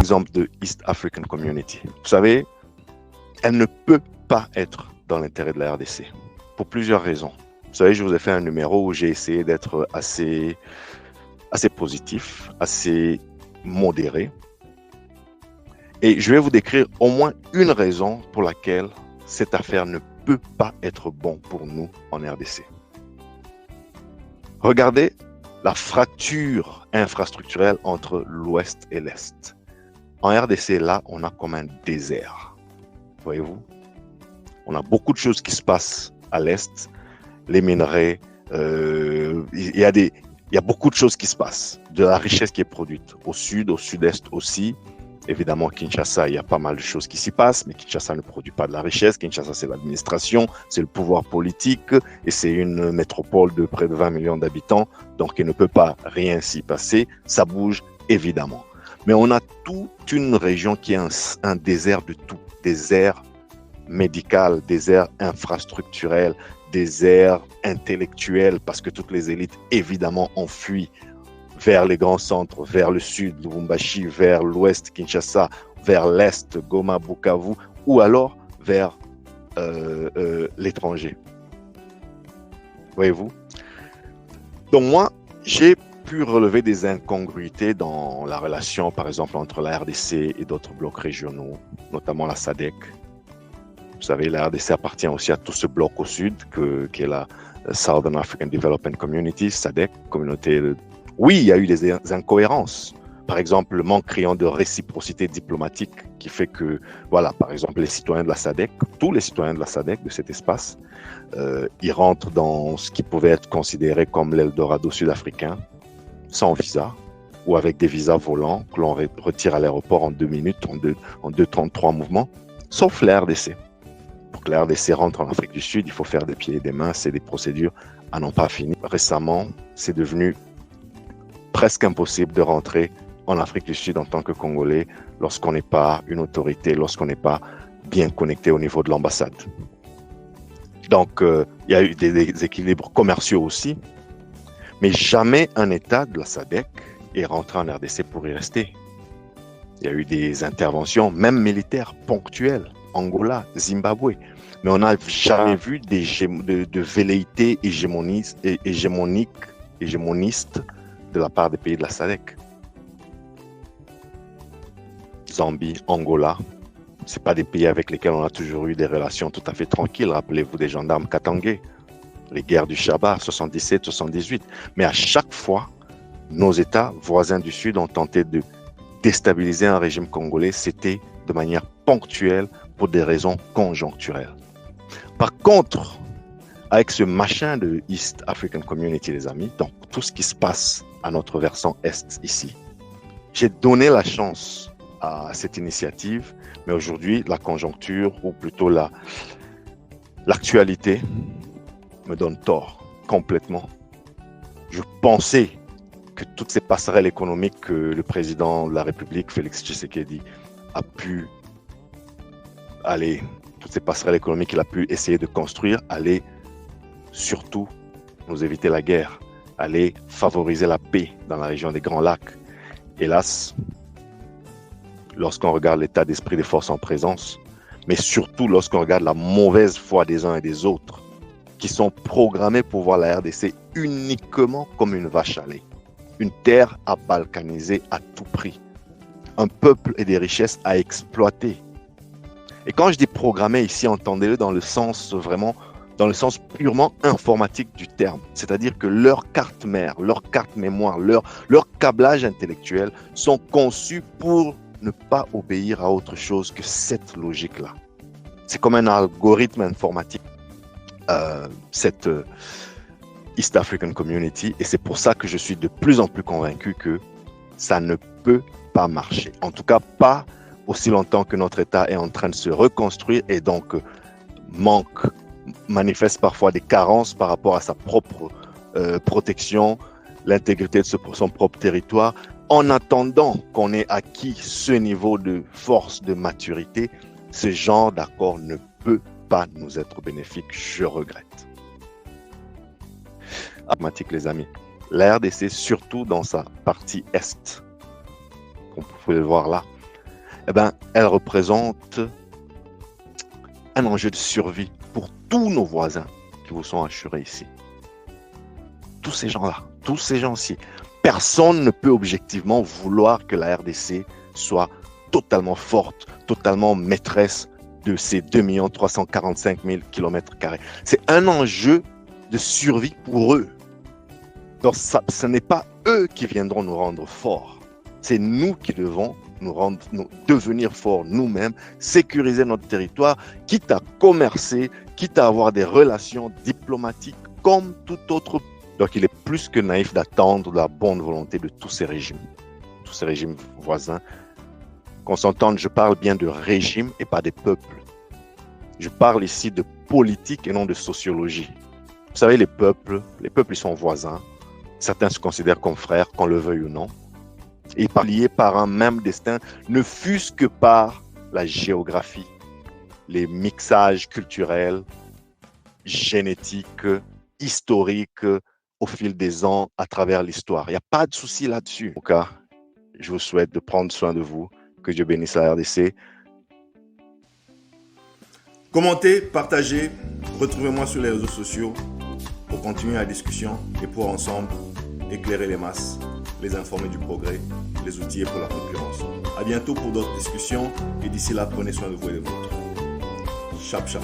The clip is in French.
l'exemple de East African Community. Vous savez, elle ne peut pas être dans l'intérêt de la RDC pour plusieurs raisons. Vous savez, je vous ai fait un numéro où j'ai essayé d'être assez positif, assez modéré. Et je vais vous décrire au moins une raison pour laquelle cette affaire ne peut pas être bon pour nous en RDC. Regardez la fracture infrastructurelle entre l'Ouest et l'Est. En RDC, là, on a comme un désert. Voyez-vous? On a beaucoup de choses qui se passent à l'Est. Les minerais, il y a beaucoup de choses qui se passent. De la richesse qui est produite au Sud, au Sud-Est aussi. Évidemment, Kinshasa, il y a pas mal de choses qui s'y passent, mais Kinshasa ne produit pas de la richesse. Kinshasa, c'est l'administration, c'est le pouvoir politique, et c'est une métropole de près de 20 millions d'habitants, donc il ne peut pas rien s'y passer. Ça bouge, évidemment. Mais on a toute une région qui est un désert de tout. Désert médical, désert infrastructurel, désert intellectuel, parce que toutes les élites, évidemment, ont fui vers les grands centres, vers le sud, Lubumbashi, vers l'ouest, Kinshasa, vers l'est, Goma, Bukavu, ou alors vers l'étranger. Voyez-vous? Donc moi, j'ai pu relever des incongruités dans la relation, par exemple, entre la RDC et d'autres blocs régionaux, notamment la SADC. Vous savez, la RDC appartient aussi à tout ce bloc au sud, qui est la Southern African Development Community, SADC, communauté. Oui, il y a eu des incohérences. Par exemple, le manque criant de réciprocité diplomatique qui fait que, voilà, par exemple, les citoyens de la SADC, tous les citoyens de la SADC, de cet espace, ils rentrent dans ce qui pouvait être considéré comme l'Eldorado sud-africain, sans visa, ou avec des visas volants que l'on retire à l'aéroport en 2 minutes, en 2,33 mouvements, sauf la RDC. Pour que la RDC rentre en Afrique du Sud, il faut faire des pieds et des mains, c'est des procédures à n'en pas finir. Récemment, c'est devenu presque impossible de rentrer en Afrique du Sud en tant que Congolais lorsqu'on n'est pas une autorité, lorsqu'on n'est pas bien connecté au niveau de l'ambassade. Donc, il y a eu des équilibres commerciaux aussi, mais jamais un État de la SADC est rentré en RDC pour y rester. Il y a eu des interventions, même militaires, ponctuelles, Angola, Zimbabwe, mais on n'a jamais vu de velléité hégémoniste de la part des pays de la SADC. Zambie, Angola, ce pas des pays avec lesquels on a toujours eu des relations tout à fait tranquilles. Rappelez-vous des gendarmes katangais, les guerres du Chaba, 77, 78. Mais à chaque fois, nos États voisins du Sud ont tenté de déstabiliser un régime congolais. C'était de manière ponctuelle pour des raisons conjoncturelles. Par contre, avec ce machin de East African Community, les amis, donc tout ce qui se passe à notre versant Est ici, j'ai donné la chance à cette initiative, mais aujourd'hui, la conjoncture, ou plutôt l'actualité, me donne tort complètement. Je pensais que toutes ces passerelles économiques que le président de la République, Félix Tshisekedi, a pu aller, toutes ces passerelles économiques qu'il a pu essayer de construire, allaient surtout nous éviter la guerre, allaient favoriser la paix dans la région des Grands Lacs. Hélas, lorsqu'on regarde l'état d'esprit des forces en présence, mais surtout lorsqu'on regarde la mauvaise foi des uns et des autres, qui sont programmés pour voir la RDC uniquement comme une vache à lait, une terre à balkaniser à tout prix, un peuple et des richesses à exploiter. Et quand je dis programmé ici, entendez-le dans le sens purement informatique du terme. C'est-à-dire que leurs cartes mères, leurs cartes mémoire, leur câblage intellectuel sont conçus pour ne pas obéir à autre chose que cette logique-là. C'est comme un algorithme informatique, cette East African Community, et c'est pour ça que je suis de plus en plus convaincu que ça ne peut pas marcher. En tout cas, pas aussi longtemps que notre État est en train de se reconstruire et donc manifeste parfois des carences par rapport à sa propre protection, l'intégrité de son propre territoire. En attendant qu'on ait acquis ce niveau de force, de maturité, ce genre d'accord ne peut pas nous être bénéfique, je regrette. Pragmatique, les amis. La RDC, surtout dans sa partie est, comme vous pouvez le voir là, eh ben, elle représente un enjeu de survie pour tous nos voisins qui vous sont assurés ici. Tous ces gens-là, tous ces gens-ci. Personne ne peut objectivement vouloir que la RDC soit totalement forte, totalement maîtresse de ces 2 345 000 km². C'est un enjeu de survie pour eux. Donc, ce n'est pas eux qui viendront nous rendre forts. C'est nous qui devons devenir forts nous-mêmes, sécuriser notre territoire, quitte à commercer, quitte à avoir des relations diplomatiques comme tout autre. Donc, il est plus que naïf d'attendre la bonne volonté de tous ces régimes voisins. Qu'on s'entende, je parle bien de régimes et pas des peuples. Je parle ici de politique et non de sociologie. Vous savez, les peuples, ils sont voisins. Certains se considèrent comme frères, qu'on le veuille ou non. Et liés par un même destin, ne fût-ce que par la géographie, les mixages culturels, génétiques, historiques, au fil des ans, à travers l'histoire. Il n'y a pas de souci là-dessus. En tout cas, je vous souhaite de prendre soin de vous. Que Dieu bénisse la RDC. Commentez, partagez, retrouvez-moi sur les réseaux sociaux pour continuer la discussion et pour ensemble éclairer les masses, les informer du progrès, les outiller pour la concurrence. À bientôt pour d'autres discussions et d'ici là, prenez soin de vous et des vôtres. Chap chap.